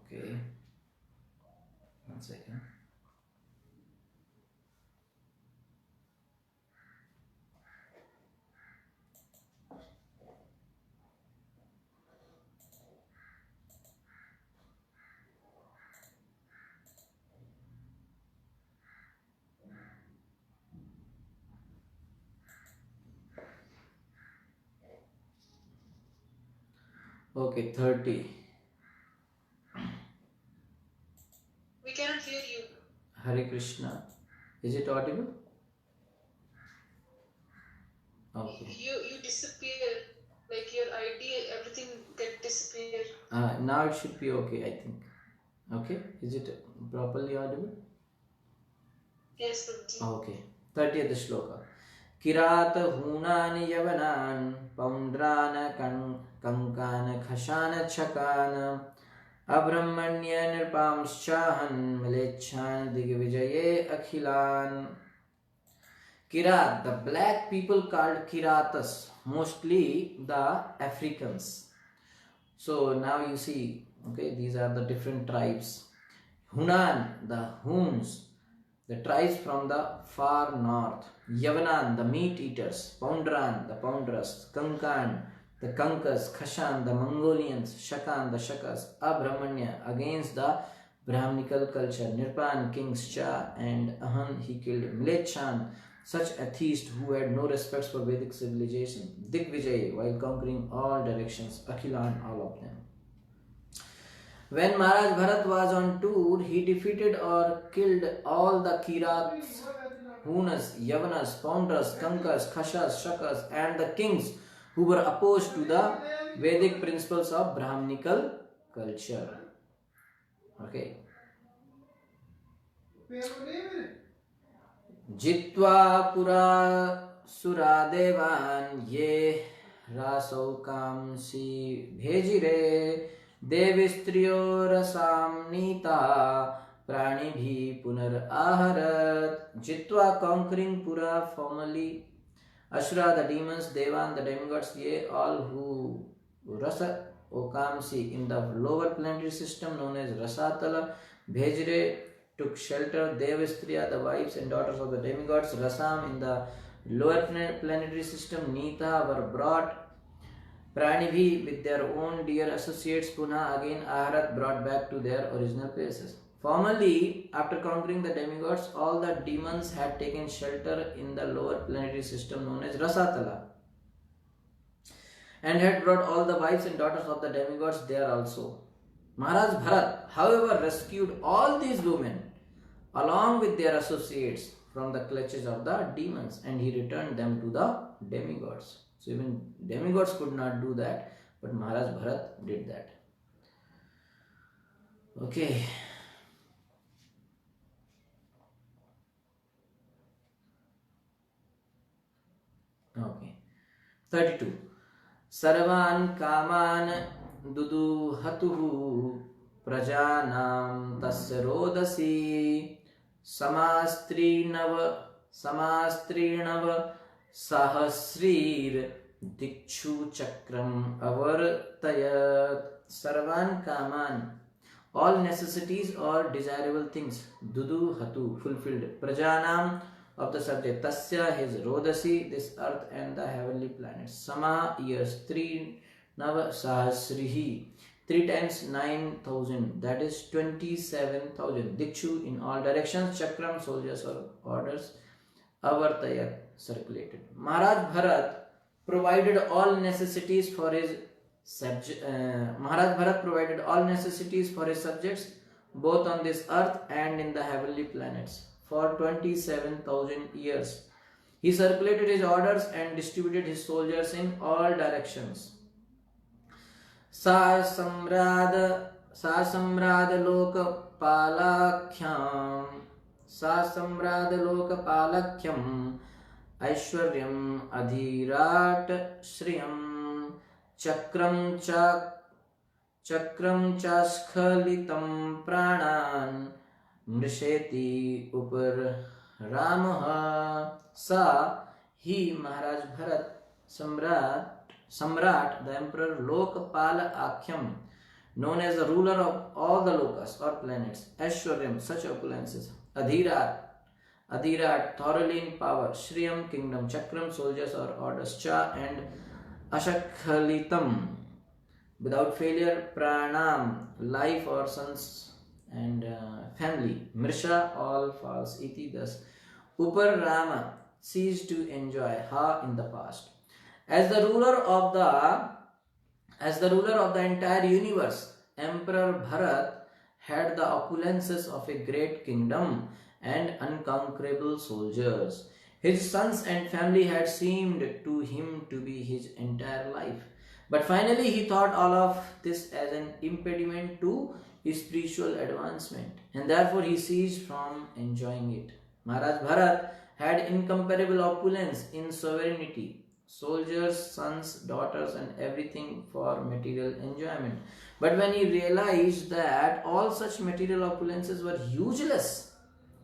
Okay, 1 second. Okay, 30. We cannot hear you. Hare Krishna. Is it audible? Okay. You disappear. Like your ID, everything get disappear. Now it should be okay, I think. Okay, is it properly audible? Yes, Prabhuji. Okay. 30th shloka. Kirat Hunan यवनान पौंड्रान कंकान खशान छकान अब्रह्मण्य नृपांश्चाहन मलेच्छान दिग्विजये अखिलान. Kirat, the black people called Kiratas, mostly the Africans. So now you see, okay, these are the different tribes. Hunan, the Huns, the tribes from the far north. Yavanan, the meat eaters. Poundran, the Poundras. Kankan, the Kankas. Khashan, the Mongolians. Shakan, the Shakas. Abrahmanya, against the Brahminical culture. Nirpan, kings Cha and Ahan, he killed. Mlechan, such atheists who had no respect for Vedic civilization. Digvijay, while conquering all directions. Akhilan, all of them. When Maharaj Bharat was on tour, he defeated or killed all the Kirats, Hunas, Yavanas, Poundras, Kankas, Khashas, Shakas, and the kings who were opposed to the Vedic principles of Brahminical culture. Okay. Jitva pura suradevan ye rasau kamsi bhejire देविस्त्रियो रसाम Nita प्राणी भी पुनर आहरत. Jitwa, conquering Pura, formerly Ashura, the demons, Devan, the demigods, ye all who Rasa Okamsi in the lower planetary system known as Rasatala. Bhejre took shelter. Devistriya, the wives and daughters of the demigods. Rasam in the lower planetary system. Nita were brought. Pranibhi, with their own dear associates, Puna again Aharat, brought back to their original places. Formerly, after conquering the demigods, all the demons had taken shelter in the lower planetary system known as Rasatala and had brought all the wives and daughters of the demigods there also. Maharaj Bharat, however, rescued all these women along with their associates from the clutches of the demons, and he returned them to the demigods. So even demigods could not do that, but Maharaj Bharat did that. Okay. Okay. 32. सर्वान् कामान् दुदुहतुः प्रजानां तस्य रोदसी समास्त्रीणव समास्त्रीणव सहस्रीर दिक्षु चक्रम अवर्तयत. सर्वान् कामान, all necessities or desirable things, duduhatu, fulfilled, prajanam, of the subject, tasya, his, rodasi, this earth and the heavenly planets, sama, years, 3 nava sahasrihi, 3 times 9,000, that is 27,000, dikshu, in all directions, chakram, soldiers or orders, avartayat, circulated. Maharaj Bharat provided all necessities for his Maharaj Bharat provided all necessities for his subjects both on this earth and in the heavenly planets for 27,000 years. He circulated his orders and distributed his soldiers in all directions. Sa samrad lokapalakhyam aishwaryam adhirat shriyam चक्रम चास्खलितं प्राणान् मृषेति उपर रामः. सा, he, Maharaj Bharat, Samrat, the emperor, Lokapala Akhyam, known as the ruler of all the lokas or planets, Aishwaryam, such opulences, Adhirat, thoroughly in power, Shriyam, kingdom, Chakram, soldiers or orders, Cha, and Ashakhalitam, without failure, Pranam, life or sons and family, Mrisha, all false, Iti, thus, Upar Rama, ceased to enjoy, Ha, in the past. As the ruler of the entire universe, Emperor Bharat had the opulences of a great kingdom and unconquerable soldiers. His sons and family had seemed to him to be his entire life. But finally he thought all of this as an impediment to his spiritual advancement, and therefore he ceased from enjoying it. Maharaj Bharat had incomparable opulence in sovereignty, soldiers, sons, daughters, and everything for material enjoyment. But when he realized that all such material opulences were useless,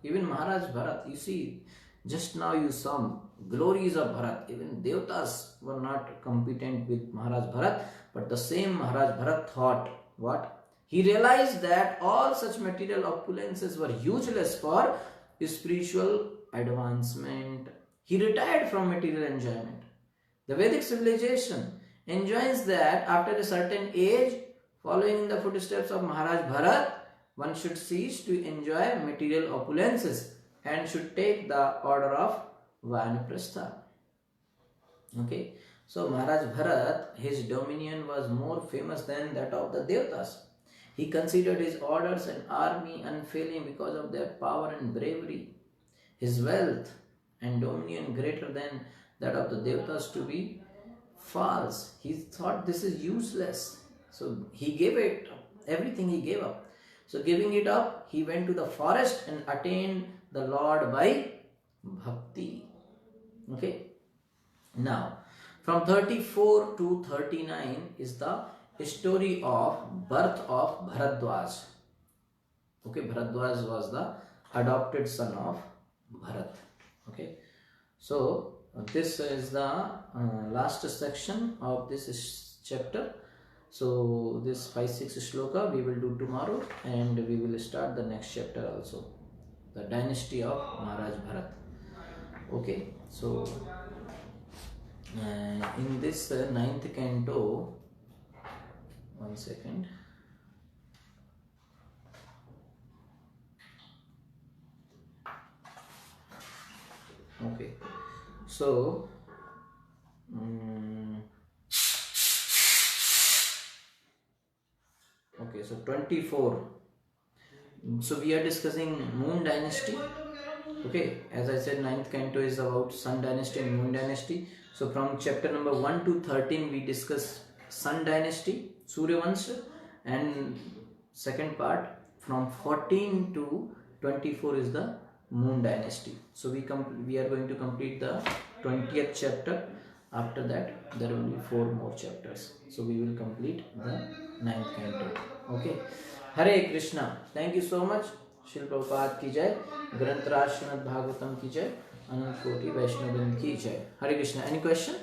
even Maharaj Bharat, you see, just now you saw glories of Bharat. Even Devtas were not competent with Maharaj Bharat, but the same Maharaj Bharat thought what? He realized that all such material opulences were useless for spiritual advancement. He retired from material enjoyment. The Vedic civilization enjoins that after a certain age, following in the footsteps of Maharaj Bharat, one should cease to enjoy material opulences and should take the order of Vanaprastha. Okay, so Maharaj Bharat, his dominion was more famous than that of the Devtas. He considered his orders and army unfailing because of their power and bravery. His wealth and dominion greater than that of the Devtas to be false. He thought this is useless. So he gave it, everything he gave up. So giving it up, he went to the forest and attained the Lord by bhakti. Okay. Now, from 34 to 39 is the story of birth of Bharadwaj. Okay, Bharadwaj was the adopted son of Bharat. Okay, so this is the last section of this chapter. So this 5-6 shloka we will do tomorrow, and we will start the next chapter also, the dynasty of Maharaj Bharat. Okay, so in this 9th canto, one second. Okay, so okay, so 24. So we are discussing Moon Dynasty. Okay, as I said, 9th canto is about Sun Dynasty and Moon Dynasty. So from chapter number 1 to 13 we discuss Sun Dynasty, Surya Vansha, and second part from 14 to 24 is the Moon dynasty. So we are going to complete the 20th chapter. After that there will be 4 more chapters, so we will complete the 9th canto. Okay, Hare Krishna. Thank you so much. Srila Prabhupada की जय, ग्रंथराज श्रीमद् भागवतम की जय, अनंत कोटि वैष्णव वृंद की जय. Hare Krishna. Any question?